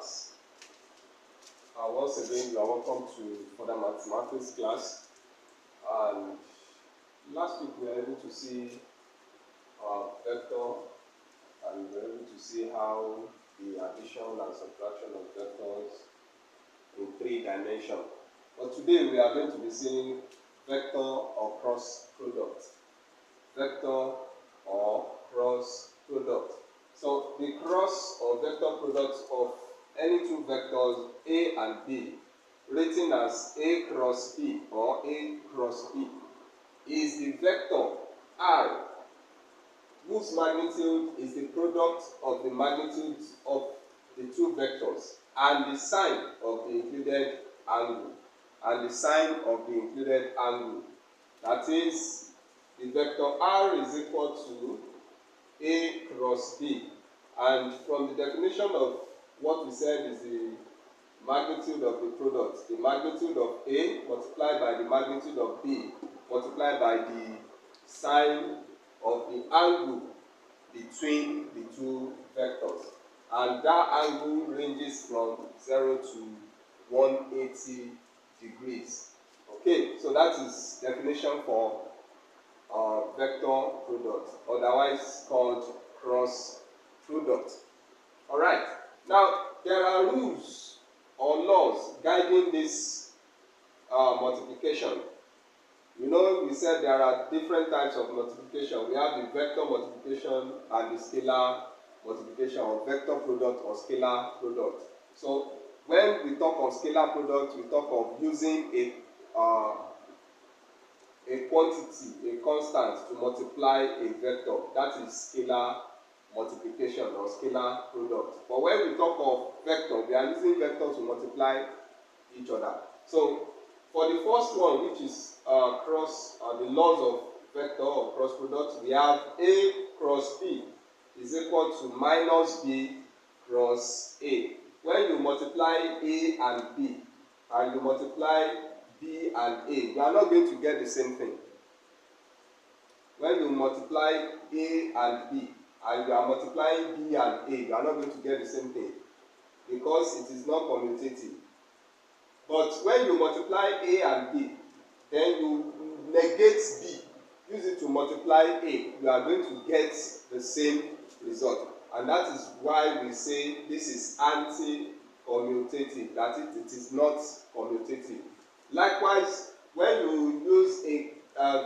class. Once again, you are welcome to further mathematics class. And last week we were able to see vector, and we were able to see how the addition and subtraction of vectors in 3 dimensions. But today we are going to be seeing vector or cross product. Vector or cross product. So the cross or vector product of any two vectors A and B, written as A cross B or A cross B, is the vector R, whose magnitude is the product of the magnitudes of the two vectors and the sine of the included angle. And the sine of the included angle. That is, the vector R is equal to A cross B. And from the definition of what we said is the magnitude of the product, the magnitude of A multiplied by the magnitude of B multiplied by the sine of the angle between the two vectors. And that angle ranges from 0 to 180 degrees. Okay, so that is definition for vector product, otherwise called cross product. Alright, now there are rules or laws guiding this multiplication. You know, we said there are different types of multiplication. We have the vector multiplication and the scalar multiplication, or vector product or scalar product. So when we talk of scalar product, we talk of using a quantity, a constant, to multiply a vector. That is scalar multiplication or scalar product. But when we talk of vector, we are using vector to multiply each other. So for the first one, which is the laws of vector or cross product, we have A cross B is equal to minus B cross A. When you multiply A and B, and you multiply B and A, you are not going to get the same thing. When you multiply A and B, and you are multiplying B and A, you are not going to get the same thing, because it is not commutative. But when you multiply A and B, then you negate B, use it to multiply A, you are going to get the same result. And that is why we say this is anti-commutative, that it is not commutative. Likewise, when you use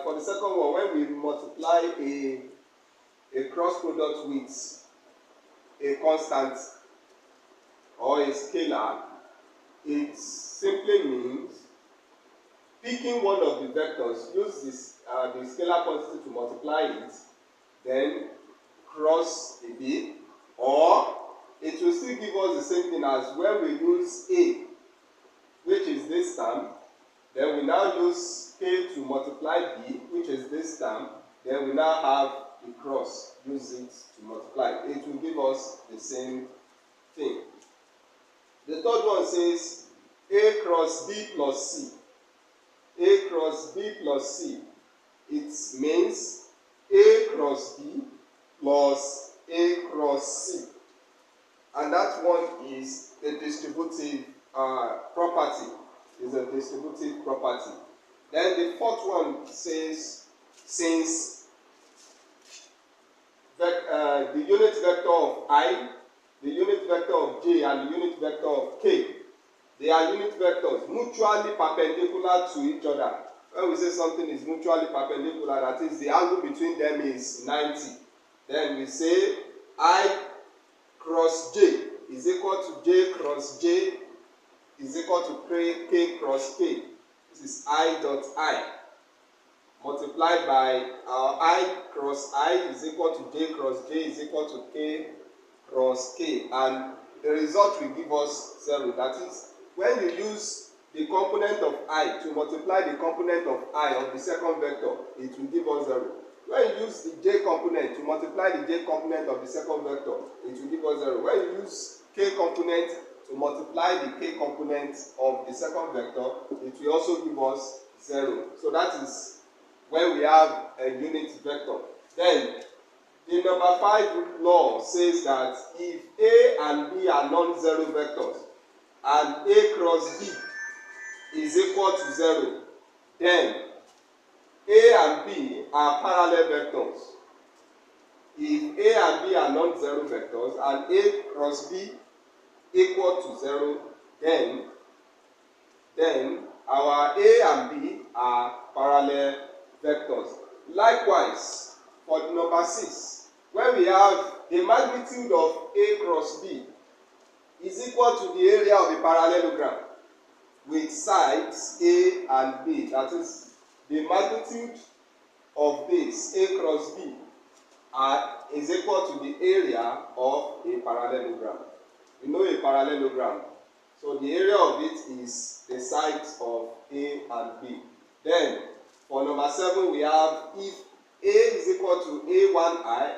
for the second one, when we multiply a cross product with a constant or a scalar, it simply means picking one of the vectors, use the scalar quantity to multiply it, then cross a B, or it will still give us the same thing as when we use A, which is this term, then we now use K to multiply B, which is this term, then we now have the cross, use it to multiply. It will give us the same thing. The third one says A cross B plus C. A cross B plus C. It means A cross B plus A cross C. And that one is a distributive property. Is a distributive property. Then the fourth one says, since the unit vector of I, the unit vector of J, and the unit vector of K, they are unit vectors mutually perpendicular to each other. When we say something is mutually perpendicular, that is, the angle between them is 90. Then we say I cross J is equal to J cross J is equal to K cross K. This is I dot I multiplied by I cross I is equal to J cross J is equal to K cross K. And the result will give us 0. That is, when you use the component of I to multiply the component of I of the second vector, it will give us 0. When you use the J component to multiply the J component of the second vector, it will give us 0. When you use K component to multiply the K component of the second vector, it will also give us 0. So that is when we have a unit vector. Then The number 5 law says that if A and B are non-zero vectors and A cross B is equal to 0, then A and B are parallel vectors. If A and B are non-zero vectors and A cross B equal to 0, then our A and B are parallel vectors. Likewise, for number 6, when we have the magnitude of A cross B is equal to the area of a parallelogram with sides A and B, that is, the magnitude of this A cross B is equal to the area of a parallelogram. We know a parallelogram, so the area of it is the sides of A and B. Then for number 7, we have if A is equal to A1I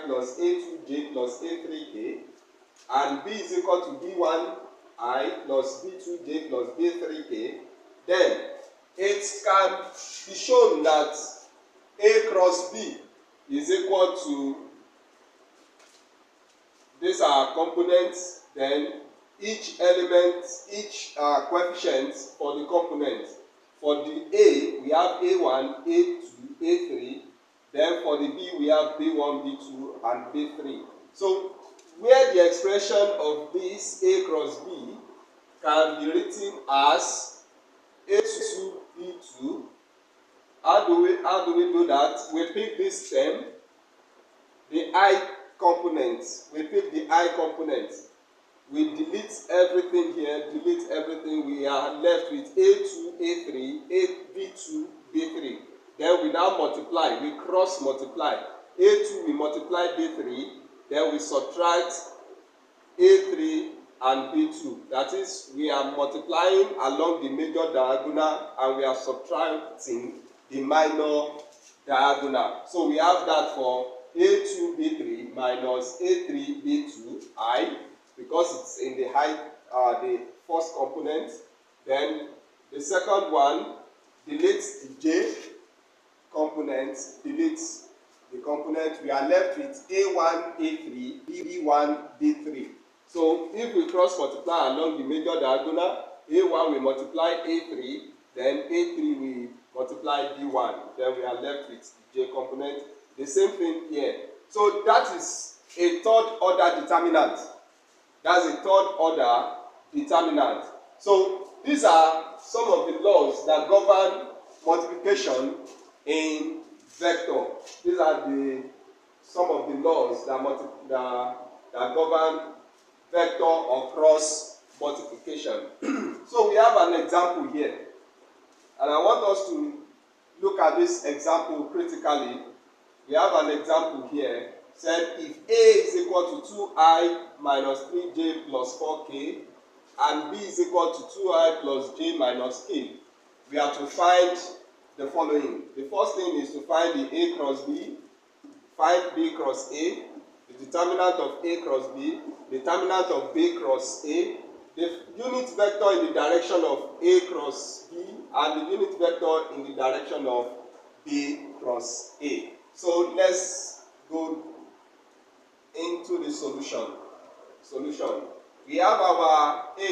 plus A2J plus A3K, and B is equal to B1I plus B2J plus B3K, then it can be shown that A cross B is equal to, these are components, then each element, each coefficient for the component. For the A, we have A1, A2, A3. Then for the B, we have B1, B2, and B3. So, where the expression of this A cross B can be written as A2, B2. How do we do that? We pick this term, the I component. We pick the I component. We delete everything here, delete everything. We are left with A2, A3, B2, B3. Then we now multiply, we cross multiply. A2 we multiply B3, then we subtract A3 and B2. That is, we are multiplying along the major diagonal and we are subtracting the minor diagonal. So we have that for A2 B3 minus A3 B2 I, because it's in the height, the first component. Then the second one deletes the J component, deletes the component. We are left with A1 A3 B1 B3. So if we cross multiply along the major diagonal, A1 we multiply A3, then A3 we multiply B1, then we are left with the J component. The same thing here. So that is a third order determinant. That's a third order determinant. So these are some of the laws that govern multiplication in vector. These are some of the laws that govern vector or cross multiplication. So we have an example here, and I want us to look at this example critically. We have an example here. Said if A is equal to 2I minus 3J plus 4K and B is equal to 2I plus J minus K, we have to find the following. The first thing is to find the A cross B, find B cross A, the determinant of A cross B, determinant of B cross A, the unit vector in the direction of A cross B, and the unit vector in the direction of B cross A. So let's go into the solution. We have our A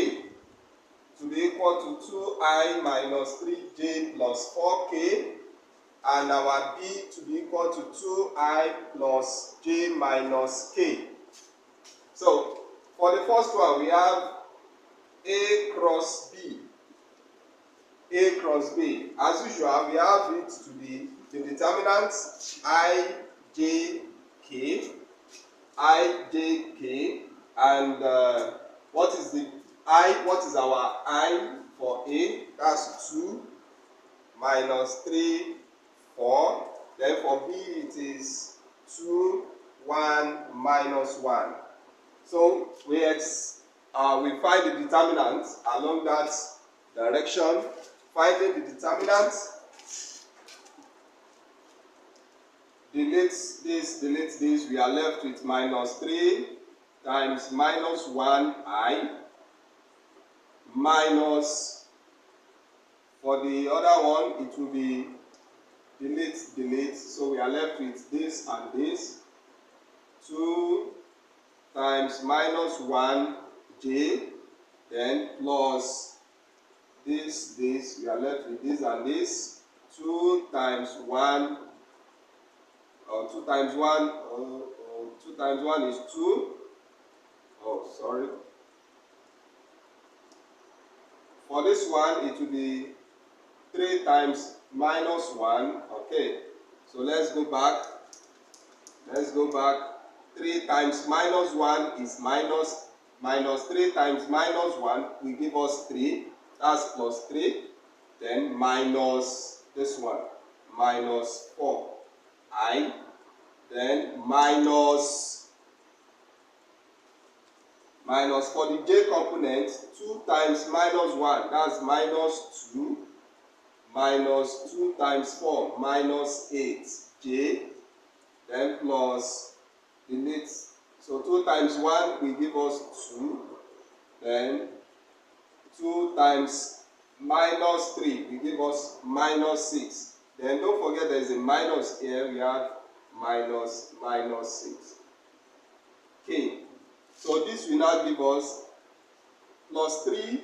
to be equal to 2I minus 3J plus 4K, and our B to be equal to 2I plus J minus K. So for the first one, we have A cross B. A cross B. As usual, we have it to be the determinant IJK, and what is our I for A? That's 2 minus 3, 4. Then for B it is 2, 1 minus 1. So we find the determinant along that direction. Finding the determinant, delete this, we are left with minus 3 times minus 1I minus, for the other one, it will be delete, so we are left with this and this. 2 times minus 1j, then plus this, we are left with this and this. 2 times 1, or 2 times 1, 2 times 1 is 2. Oh, sorry. For this one, it will be 3 times minus 1. Okay, so let's go back. 3 times minus 1 is minus. 3 times minus 1 will give us 3. That's plus 3. Then minus this one, minus 4i. Then minus for the j component, 2 times minus 1, that's minus 2. Minus 2 times 4, minus 8j. Then plus delete. So 2 times 1 will give us 2. Then 2 times minus 3 will give us minus 6. Then don't forget there is a minus here. We have minus 6. Okay. So this will now give us plus 3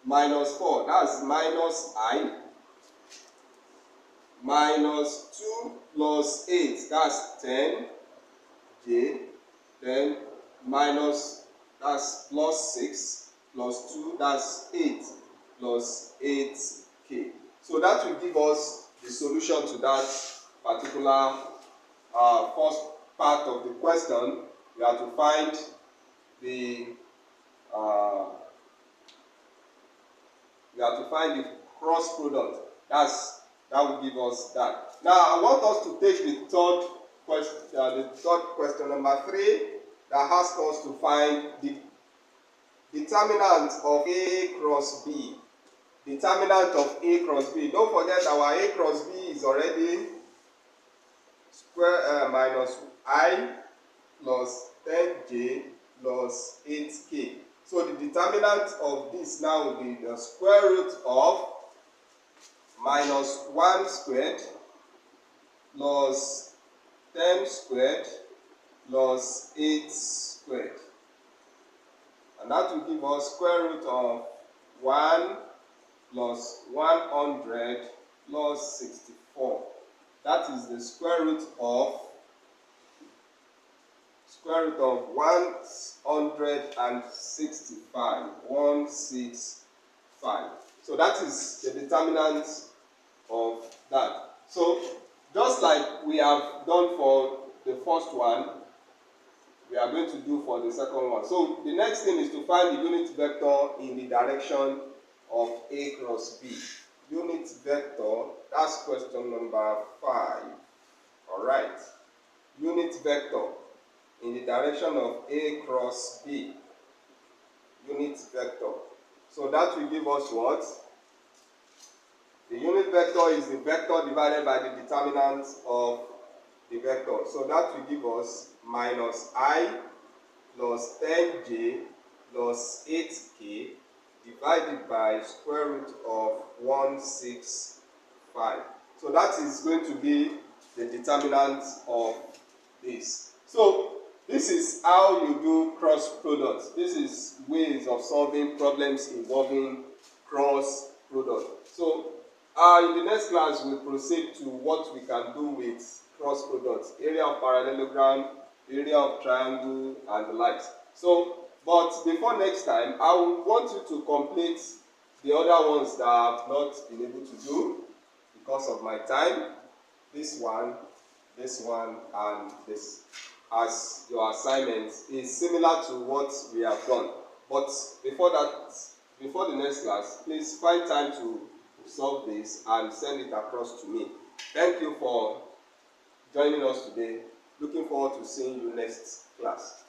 minus 4. That's minus I. Minus 2 plus 8. That's 10j. Then minus, that's plus 6 plus 2. That's 8 plus 8k. So that will give us the solution to that particular first part of the question. We have to find the cross product. That will give us that. Now I want us to take the third question, number 3, that asks us to find the determinant of A cross B. Determinant of A cross B. Don't forget our A cross B is already minus I plus 10j plus 8k. So the determinant of this now will be the square root of minus 1 squared plus 10 squared plus 8 squared. And that will give us square root of 1 plus 100 plus 64. That is the square root of 165. 165. So that is the determinant of that. So just like we have done for the first one, we are going to do for the second one. So the next thing is to find the unit vector in the direction of A cross B. Unit vector, that's question number 5. Alright. Unit vector in the direction of A cross B. Unit vector. So that will give us what? The unit vector is the vector divided by the determinant of the vector. So that will give us minus I plus 10j plus 8k divided by square root of 165. So that is going to be the determinant of this. So this is how you do cross products. This is ways of solving problems involving cross product. So in the next class, we'll proceed to what we can do with cross products, area of parallelogram, area of triangle, and the likes. So, but before next time, I will want you to complete the other ones that I have not been able to do because of my time. This one, and this, as your assignment is similar to what we have done. But before the next class, please find time to solve this and send it across to me. Thank you for joining us today. Looking forward to seeing you next class.